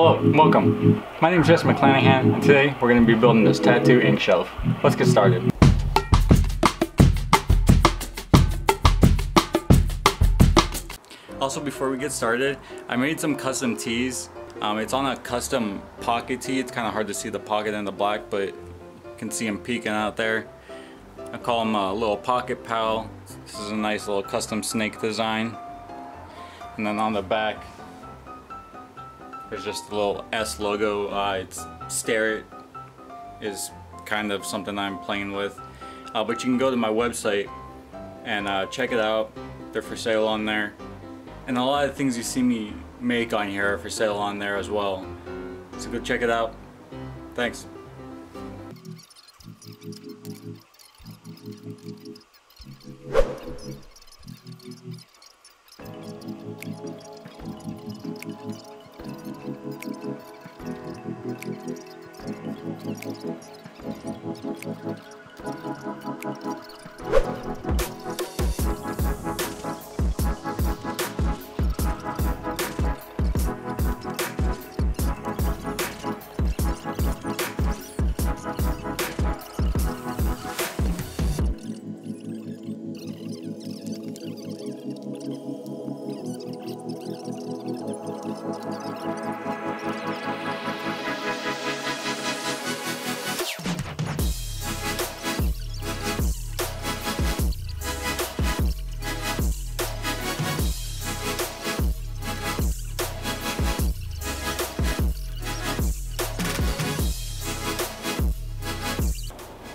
Hello, welcome. My name is JesseMcDesign, and today we're going to be building this tattoo ink shelf. Let's get started. Also, before we get started, I made some custom tees. It's on a custom pocket tee. It's kind of hard to see the pocket in the black, but you can see them peeking out there. I call them a little pocket pal. This is a nice little custom snake design. And then on the back, there's just a little S logo. It's Stare It is kind of something I'm playing with. But you can go to my website and check it out. They're for sale on there. And a lot of things you see me make on here are for sale on there as well. So go check it out. Thanks.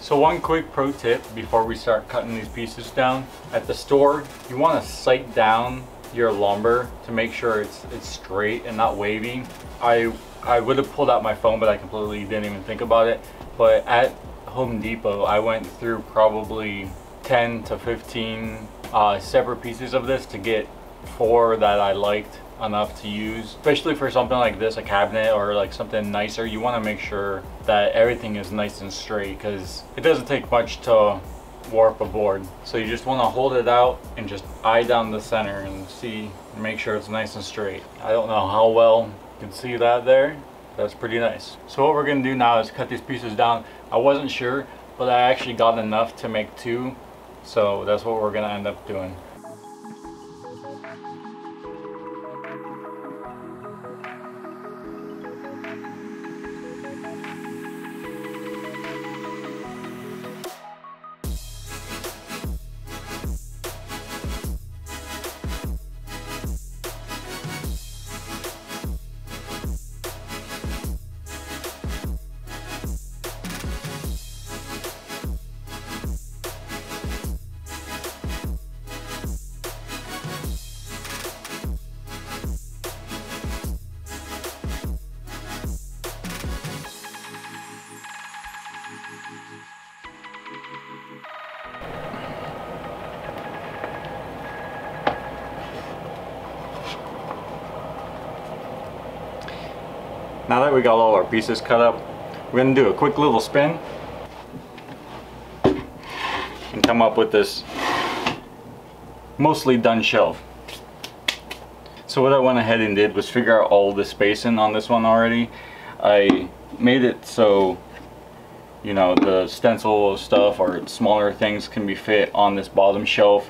So one quick pro tip before we start cutting these pieces down. At the store, you want to sight down your lumber to make sure it's straight and not wavy. I would have pulled out my phone, but I completely didn't even think about it. But at Home Depot, I went through probably 10 to 15 separate pieces of this to get 4 that I liked enough to use. Especially for something like this, a cabinet or like something nicer, you want to make sure that everything is nice and straight, because it doesn't take much to warp a board. So you just want to hold it out and just eye down the center and see, make sure it's nice and straight. I don't know how well you can see that there. That's pretty nice. So what we're going to do now is cut these pieces down. I wasn't sure, but I actually got enough to make 2, so that's what we're going to end up doing. Now that we got all our pieces cut up, we're going to do a quick little spin and come up with this mostly done shelf. So what I went ahead and did was figure out all the spacing on this one already. I made it so, you know, the stencil stuff or smaller things can be fit on this bottom shelf,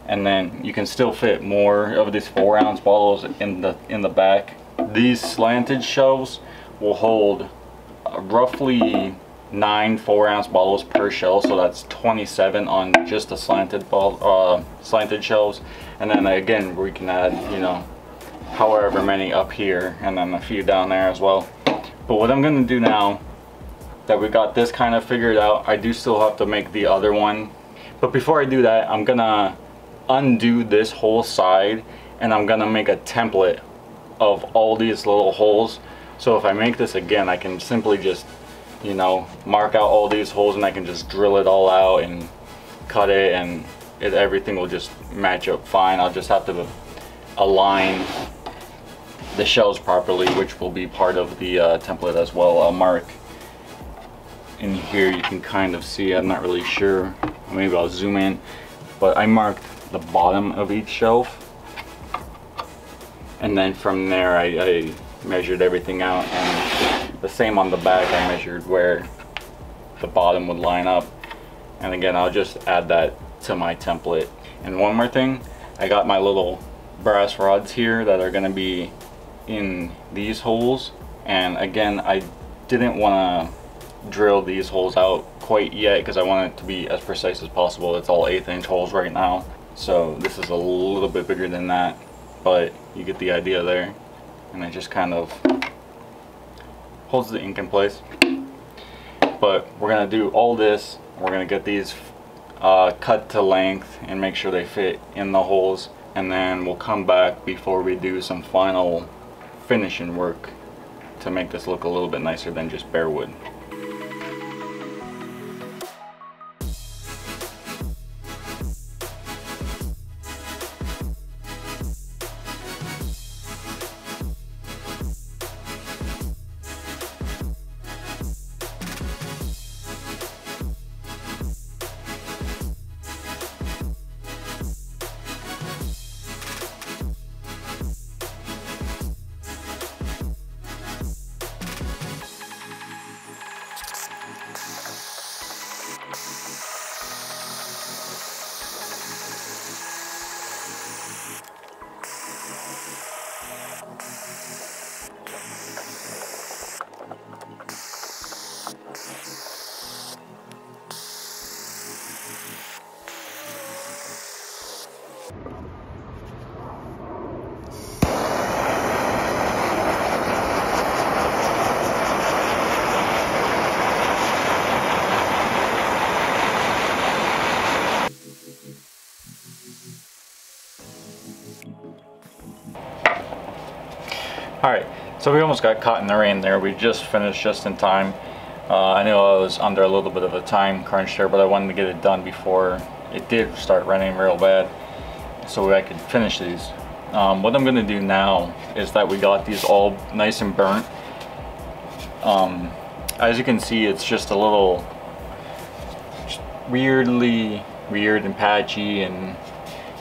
and then you can still fit more of these 4-ounce bottles in the back. These slanted shelves will hold roughly 9 4-ounce bottles per shelf, so that's 27 on just the slanted shelves. And then again, we can add, you know, however many up here, and then a few down there as well. But what I'm going to do now that we got this kind of figured out, I do still have to make the other one. But before I do that, I'm gonna undo this whole side, and I'm gonna make a template of all these little holes. So if I make this again, I can simply just, you know, mark out all these holes, and I can just drill it all out and cut it, and everything will just match up fine. I'll just have to align the shelves properly, which will be part of the template as well. I'll mark in here, you can kind of see, I'm not really sure, maybe I'll zoom in, but I marked the bottom of each shelf, and then from there I measured everything out, and the same on the back. I measured where the bottom would line up, and again I'll just add that to my template. And one more thing, I got my little brass rods here that are going to be in these holes, and again I didn't want to drill these holes out quite yet because I want it to be as precise as possible. It's all 1/8 inch holes right now, so this is a little bit bigger than that, but you get the idea there. And it just kind of holds the ink in place. But we're gonna do all this. We're gonna get these cut to length and make sure they fit in the holes, and then we'll come back before we do some final finishing work to make this look a little bit nicer than just bare wood. Alright, so we almost got caught in the rain there. We just finished just in time. I knew I was under a little bit of a time crunch there, but I wanted to get it done before it did start raining real bad so I could finish these. What I'm going to do now is that we got these all nice and burnt. As you can see, it's just a little weirdly weird and patchy and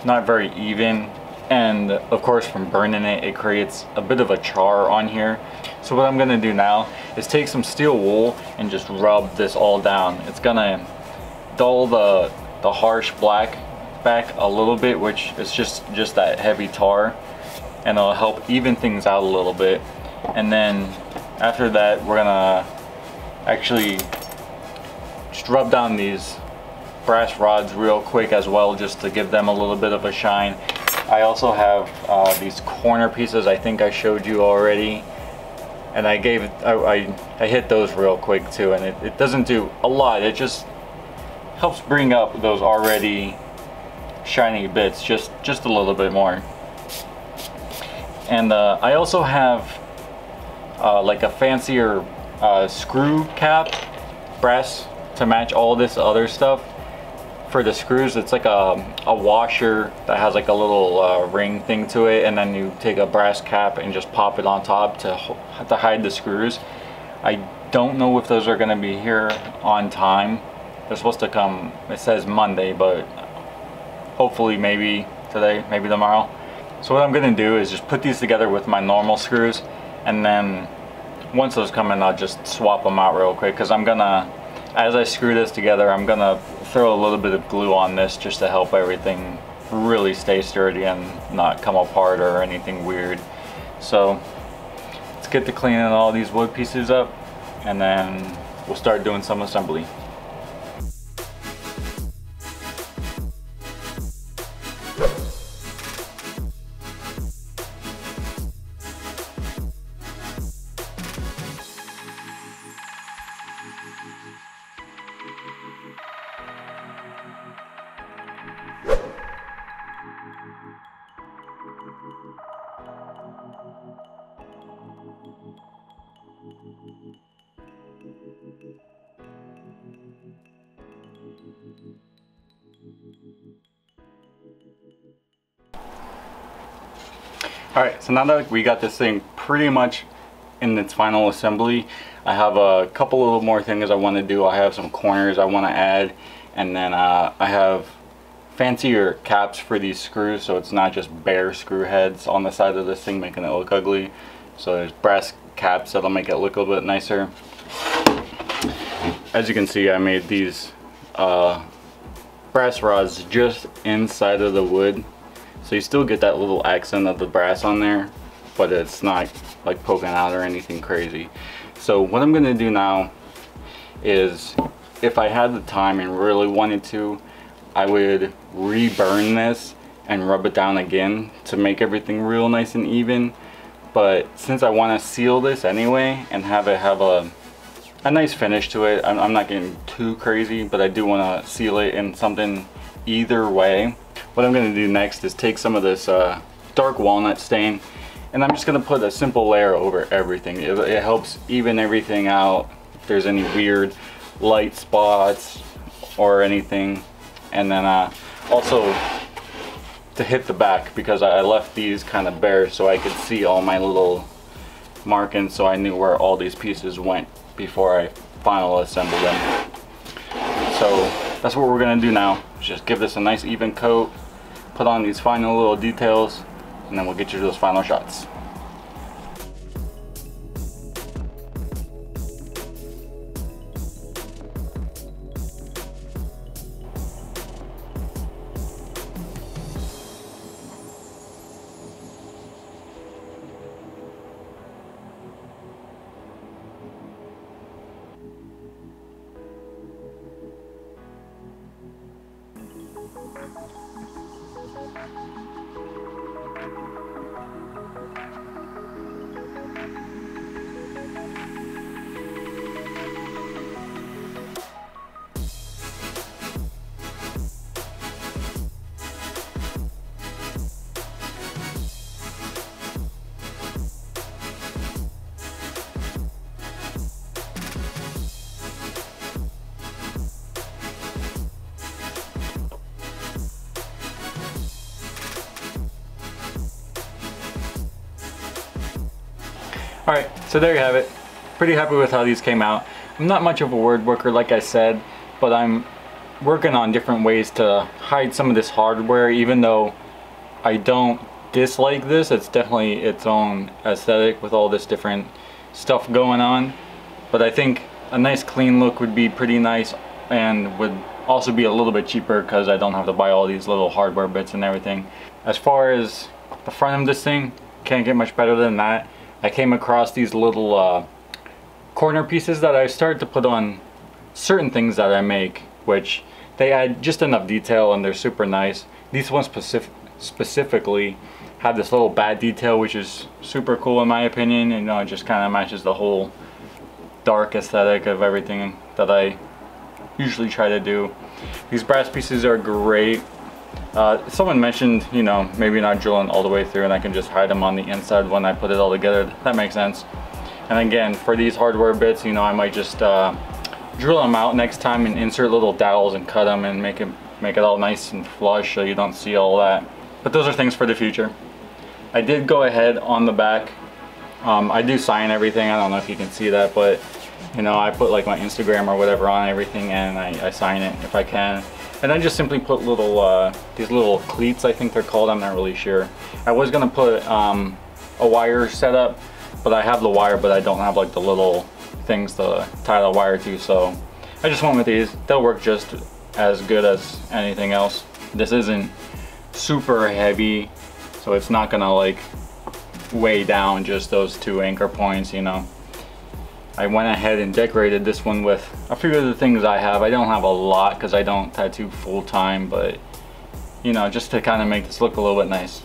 not very even. And of course from burning it, it creates a bit of a char on here. So what I'm gonna do now is take some steel wool and just rub this all down. It's gonna dull the harsh black back a little bit, which is just that heavy tar, and it'll help even things out a little bit. And then after that, we're gonna actually just rub down these brass rods real quick as well, just to give them a little bit of a shine. I also have these corner pieces I think I showed you already, and I hit those real quick too, and it doesn't do a lot. It just helps bring up those already shiny bits just a little bit more. And I also have like a fancier screw cap, brass, to match all this other stuff. For the screws, it's like a washer that has like a little ring thing to it, and then you take a brass cap and just pop it on top to hide the screws. I don't know if those are going to be here on time. They're supposed to come, it says Monday, but hopefully maybe today, maybe tomorrow. So what I'm going to do is just put these together with my normal screws, and then once those come in, I'll just swap them out real quick, because I'm gonna, as I screw this together, I'm gonna throw a little bit of glue on this just to help everything really stay sturdy and not come apart or anything weird. So let's get to cleaning all these wood pieces up, and then we'll start doing some assembly. Alright, so now that we got this thing pretty much in its final assembly, I have a couple little more things I want to do. I have some corners I want to add, and then I have fancier caps for these screws, so it's not just bare screw heads on the side of this thing making it look ugly. So there's brass caps that'll make it look a little bit nicer. As you can see, I made these brass rods just inside of the wood, so you still get that little accent of the brass on there, but it's not like poking out or anything crazy. So what I'm gonna do now is, if I had the time and really wanted to, I would re-burn this and rub it down again to make everything real nice and even. But since I want to seal this anyway and have it have a nice finish to it, I'm not getting too crazy, but I do want to seal it in something either way. What I'm going to do next is take some of this dark walnut stain, and I'm just going to put a simple layer over everything. It helps even everything out if there's any weird light spots or anything. And then also to hit the back, because I left these kind of bare so I could see all my little markings, so I knew where all these pieces went before I final assembled them. So that's what we're gonna do now. Just give this a nice even coat, put on these final little details, and then we'll get you to those final shots. Alright, so there you have it. Pretty happy with how these came out. I'm not much of a word worker, like I said, but I'm working on different ways to hide some of this hardware. Even though I don't dislike this, it's definitely its own aesthetic with all this different stuff going on. But I think a nice clean look would be pretty nice, and would also be a little bit cheaper because I don't have to buy all these little hardware bits and everything. As far as the front of this thing, can't get much better than that. I came across these little corner pieces that I started to put on certain things that I make, which they add just enough detail and they're super nice. These ones specifically have this little bat detail, which is super cool in my opinion. You know, it just kind of matches the whole dark aesthetic of everything that I usually try to do. These brass pieces are great. Someone mentioned, you know, maybe not drilling all the way through and I can just hide them on the inside when I put it all together. That makes sense. And again, for these hardware bits, you know, I might just drill them out next time and insert little dowels and cut them and make it all nice and flush so you don't see all that. But those are things for the future. I did go ahead on the back. I do sign everything. I don't know if you can see that, but you know, I put like my Instagram or whatever on everything, and I sign it if I can. And I just simply put little, these little cleats, I think they're called, I'm not really sure. I was gonna put a wire setup, but I have the wire, but I don't have like the little things to tie the wire to, so I just went with these. They'll work just as good as anything else. This isn't super heavy, so it's not gonna like weigh down just those two anchor points, you know. I went ahead and decorated this one with a few of the things I have. I don't have a lot because I don't tattoo full time, but you know, just to kind of make this look a little bit nice.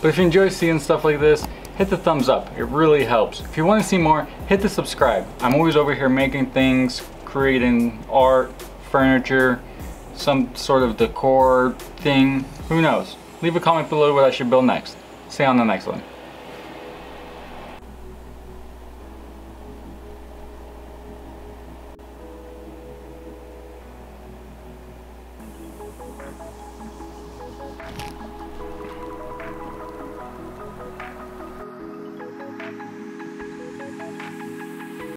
But if you enjoy seeing stuff like this, hit the thumbs up. It really helps. If you want to see more, hit the subscribe. I'm always over here making things, creating art, furniture, some sort of decor thing. Who knows? Leave a comment below what I should build next. See you on the next one.